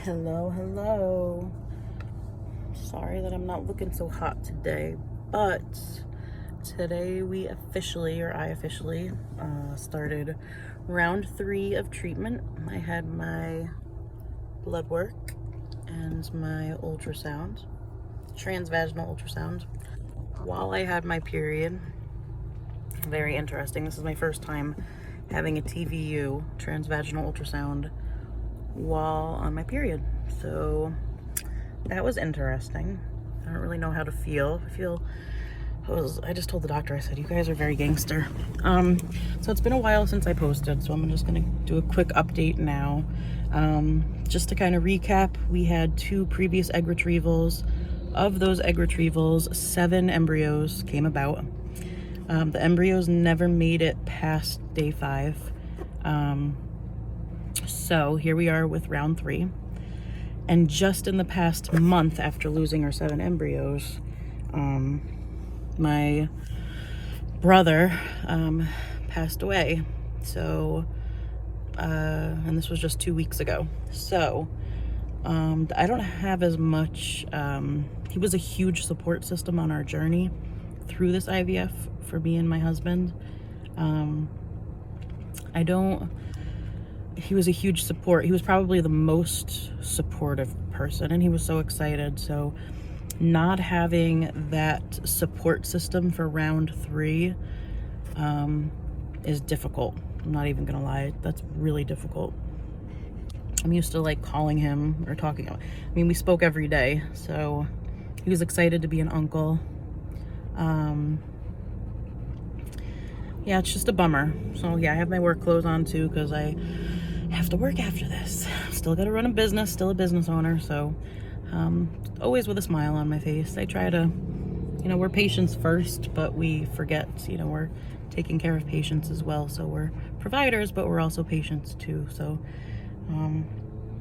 Hello, hello. Sorry that I'm not looking so hot today, but today I officially started round 3 of treatment. I had my blood work and my ultrasound, transvaginal ultrasound, while I had my period. Very interesting. This is my first time having a TVU, transvaginal ultrasound, while on my period. So that was interesting. I don't really know how to feel. I just told the doctor, I said, you guys are very gangster. So it's been a while since I posted, so I'm just gonna do a quick update now. Just to kind of recap, we had 2 previous egg retrievals. Of those egg retrievals, 7 embryos came about. The embryos never made it past day 5. So here we are with round 3. And just in the past month after losing our 7 embryos, my brother passed away. So, and this was just 2 weeks ago. So, I don't have as much, he was a huge support system on our journey through this IVF for me and my husband. He was a huge support. He was probably the most supportive person, and he was so excited. So not having that support system for round 3 is difficult. I'm not even gonna lie, that's really difficult. I'm used to like calling him or talking. I mean, we spoke every day, so he was excited to be an uncle. Yeah, it's just a bummer. So yeah, I have my work clothes on too because I have to work after this. Still got to run a business, still a business owner. So always with a smile on my face. I try to, we're patients first, but we forget, we're taking care of patients as well. So we're providers, but we're also patients too. So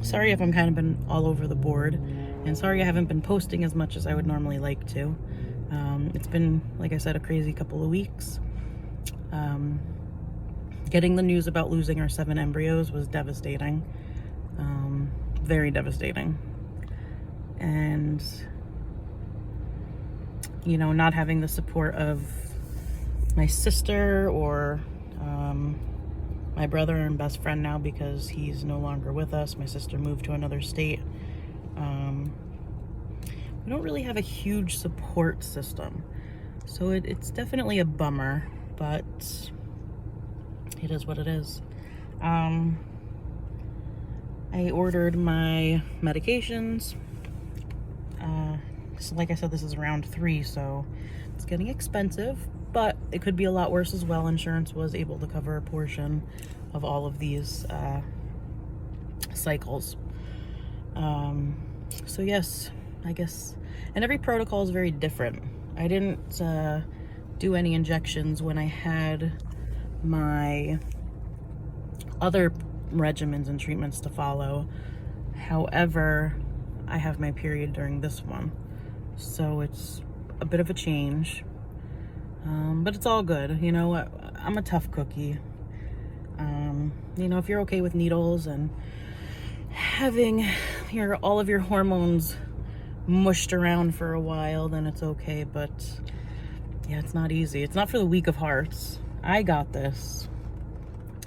sorry if I'm kind of been all over the board, and sorry I haven't been posting as much as I would normally like to. It's been, like I said, a crazy couple of weeks. Getting the news about losing our 7 embryos was devastating. Very devastating. And, not having the support of my sister or my brother and best friend now, because he's no longer with us. My sister moved to another state. We don't really have a huge support system. So it's definitely a bummer, but it is what it is. I ordered my medications. So like I said, this is round 3, so it's getting expensive, but it could be a lot worse as well. Insurance was able to cover a portion of all of these cycles. So yes, I guess, and every protocol is very different. I didn't do any injections when I had my other regimens and treatments to follow. However, I have my period during this one, so it's a bit of a change, but it's all good. I'm a tough cookie. If you're okay with needles and having all of your hormones mushed around for a while, then it's okay. But yeah, it's not easy. It's not for the weak of hearts. I got this.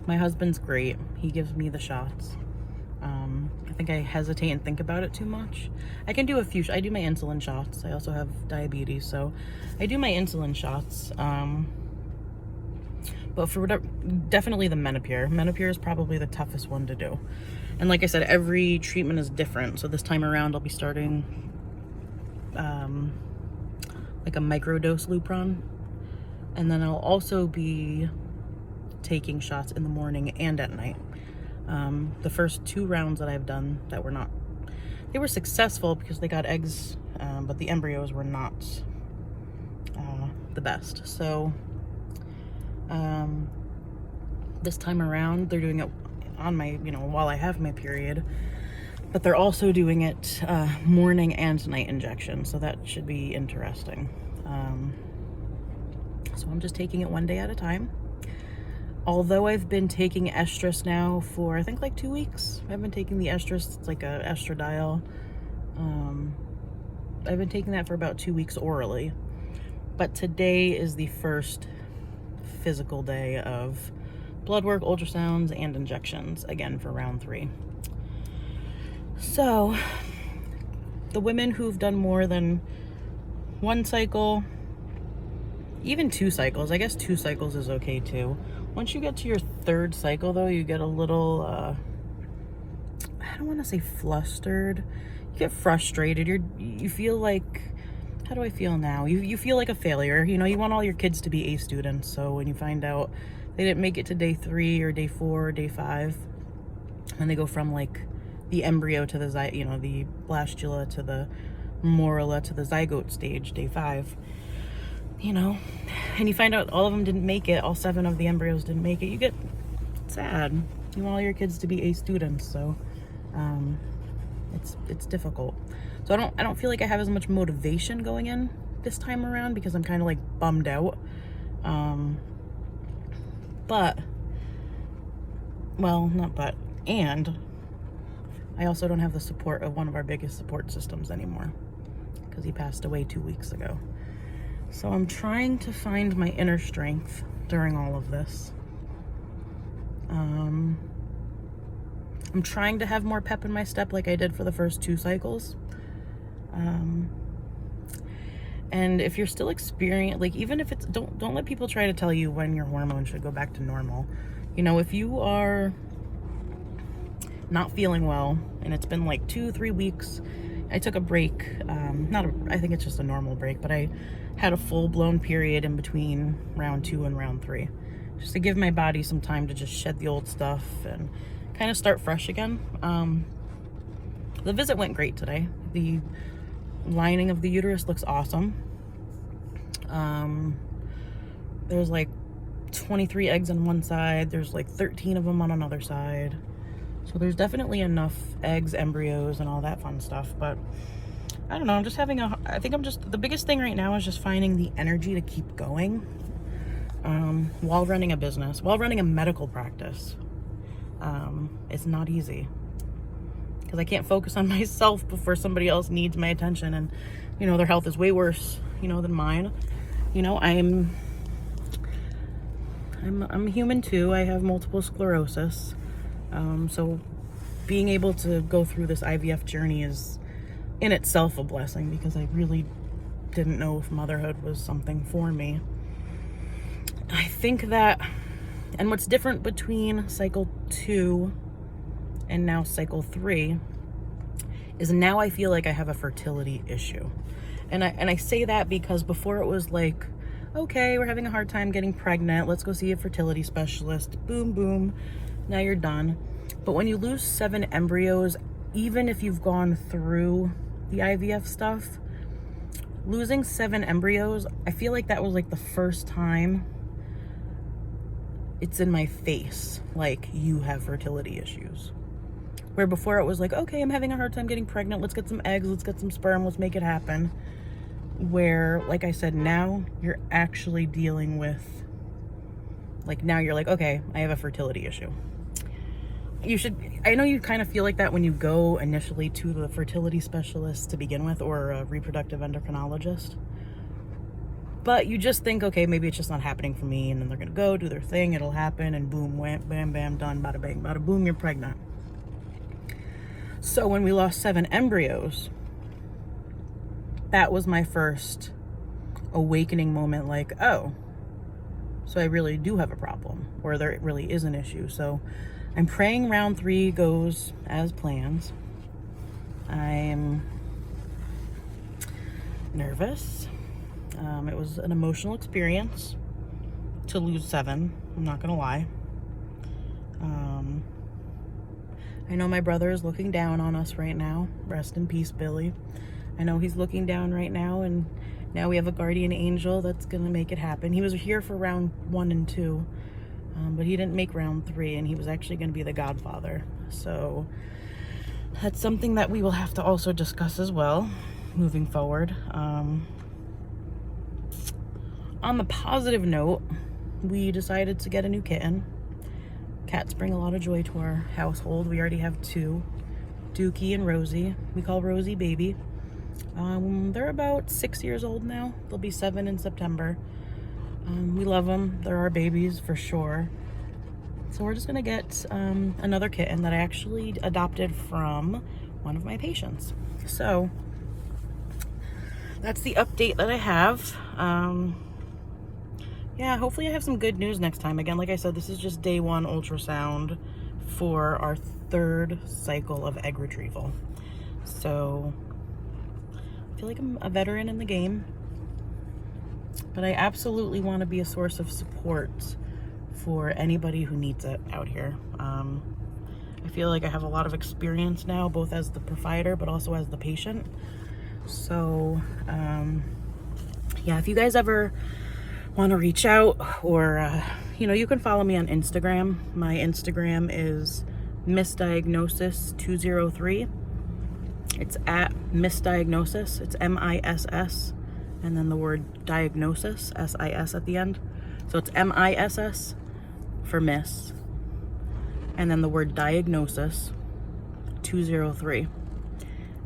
My husband's great. He gives me the shots. I think I hesitate and think about it too much. I can do I do my insulin shots. I also have diabetes, so I do my insulin shots. But for whatever, definitely the Menopur. Menopur is probably the toughest one to do. And like I said, every treatment is different. So this time around, I'll be starting like a microdose Lupron. And then I'll also be taking shots in the morning and at night. The first 2 rounds that I've done they were successful because they got eggs, but the embryos were not the best. So this time around, they're doing it on my, while I have my period, but they're also doing it morning and night injection. So that should be interesting. So I'm just taking it one day at a time. although I've been taking estrus now for, I think, like 2 weeks. I've been taking the estrus. It's like a estradiol. I've been taking that for about 2 weeks orally. But today is the first physical day of blood work, ultrasounds, and injections, again for round 3. So the women who've done more than 1 cycle, even 2 cycles, I guess 2 cycles is okay too. Once you get to your 3rd cycle though, you get a little, I don't want to say flustered. You get frustrated. You feel like, how do I feel now? You feel like a failure. You know, you want all your kids to be A students. So when you find out they didn't make it to day 3 or day 4 or day 5, and they go from like the embryo to the the blastula to the morula to the zygote stage, day 5, and you find out all of them didn't make it, all 7 of the embryos didn't make it, you get sad. You want all your kids to be A students, so it's difficult. So I don't feel like I have as much motivation going in this time around because I'm kind of like bummed out. And I also don't have the support of one of our biggest support systems anymore because he passed away 2 weeks ago. So I'm trying to find my inner strength during all of this. I'm trying to have more pep in my step like I did for the first 2 cycles. And if you're still experiencing, like, even if it's, don't let people try to tell you when your hormones should go back to normal. If you are not feeling well and it's been like 2-3 weeks, I took a break, I think it's just a normal break, but I had a full-blown period in between round 2 and round 3, just to give my body some time to just shed the old stuff and kind of start fresh again. The visit went great today. The lining of the uterus looks awesome. There's like 23 eggs on one side. There's like 13 of them on another side. So there's definitely enough eggs, embryos, and all that fun stuff. But I don't know, the biggest thing right now is just finding the energy to keep going while running a business, while running a medical practice. It's not easy because I can't focus on myself before somebody else needs my attention, and their health is way worse than mine. I'm human too. I have multiple sclerosis. So being able to go through this IVF journey is in itself a blessing because I really didn't know if motherhood was something for me. I think that, and what's different between cycle 2 and now cycle 3 is now I feel like I have a fertility issue. And I say that because before it was like, okay, we're having a hard time getting pregnant, let's go see a fertility specialist, boom, boom, now you're done. But when you lose 7 embryos, even if you've gone through the IVF stuff, losing 7 embryos, I feel like that was like the first time it's in my face, like, you have fertility issues. Where before it was like, okay, I'm having a hard time getting pregnant, let's get some eggs, let's get some sperm, let's make it happen. Where, like I said, now you're actually dealing with, like, now you're like, okay, I have a fertility issue. I know you kind of feel like that when you go initially to the fertility specialist to begin with, or a reproductive endocrinologist. But you just think, okay, maybe it's just not happening for me, and then they're gonna go do their thing, it'll happen, and boom, wham, bam, bam, done, bada bang, bada boom, you're pregnant. So when we lost 7 embryos, that was my first awakening moment, like, oh, so I really do have a problem, or there really is an issue. So I'm praying round 3 goes as planned. I'm nervous. It was an emotional experience to lose 7. I'm not gonna lie. I know my brother is looking down on us right now. Rest in peace, Billy. I know he's looking down right now, and now we have a guardian angel that's gonna make it happen. He was here for round 1 and 2, but he didn't make round 3, and he was actually gonna be the godfather. So that's something that we will have to also discuss as well moving forward. On the positive note, we decided to get a new kitten. Cats bring a lot of joy to our household. We already have 2, Dookie and Rosie. We call Rosie baby. They're about 6 years old now. They'll be 7 in September. We love them. They're our babies for sure. So we're just gonna get another kitten that I actually adopted from one of my patients. So that's the update that I have. Yeah, hopefully I have some good news next time. Again, like I said, this is just day 1 ultrasound for our 3rd cycle of egg retrieval. So I feel like I'm a veteran in the game, but I absolutely want to be a source of support for anybody who needs it out here. I feel like I have a lot of experience now, both as the provider, but also as the patient. So, yeah, if you guys ever want to reach out, or, you know, you can follow me on Instagram. My Instagram is misdiagnosis203. It's at misdiagnosis. It's MISS, and then the word diagnosis, SIS at the end. So it's MISS for miss, and then the word diagnosis 203.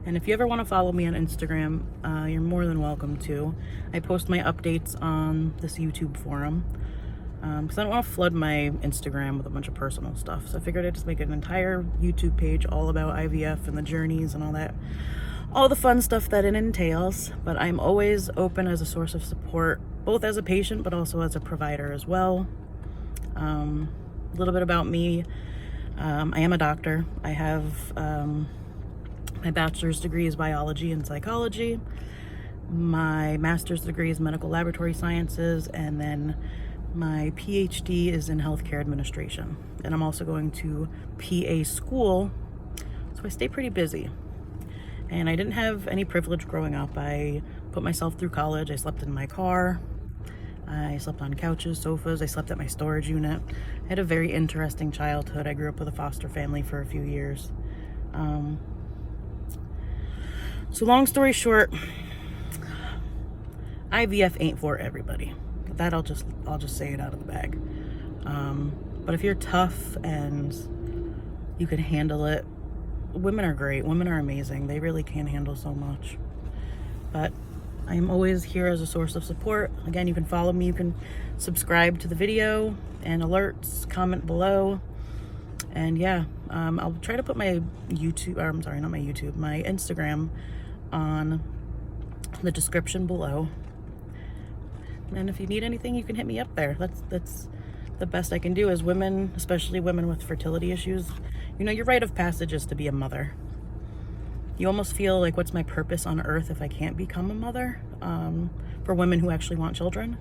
And if you ever want to follow me on Instagram, you're more than welcome to. I post my updates on this YouTube forum because I don't want to flood my Instagram with a bunch of personal stuff. So I figured I'd just make an entire YouTube page all about IVF and the journeys and all that, all the fun stuff that it entails. But I'm always open as a source of support, both as a patient but also as a provider as well. A little bit about me. I am a doctor. I have my bachelor's degree is biology and psychology. My master's degree is medical laboratory sciences, and then my PhD is in healthcare administration. And I'm also going to PA school, so I stay pretty busy. And I didn't have any privilege growing up. I put myself through college. I slept in my car. I slept on couches, sofas. I slept at my storage unit. I had a very interesting childhood. I grew up with a foster family for a few years. So long story short, IVF ain't for everybody. That I'll just say it out of the bag. But if you're tough and you can handle it, women are great. Women are amazing. They really can handle so much. But I am always here as a source of support. Again, you can follow me. You can subscribe to the video and alerts, comment below. And yeah, I'll try to put my YouTube, or I'm sorry, not my YouTube, my Instagram on the description below. And if you need anything, you can hit me up there. That's the best I can do. As women, especially women with fertility issues, you know, your rite of passage is to be a mother. You almost feel like, what's my purpose on earth if I can't become a mother? For women who actually want children.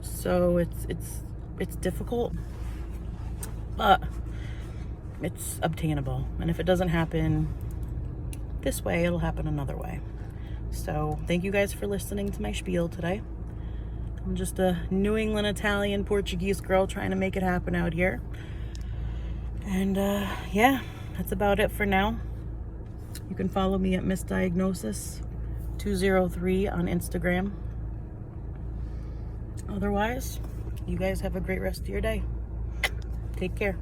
So it's difficult, but it's obtainable. And if it doesn't happen this way, it'll happen another way. So thank you guys for listening to my spiel today. I'm just a New England Italian Portuguese girl trying to make it happen out here. And yeah, that's about it for now. You can follow me at misdiagnosis203 on Instagram. Otherwise, you guys have a great rest of your day. Take care.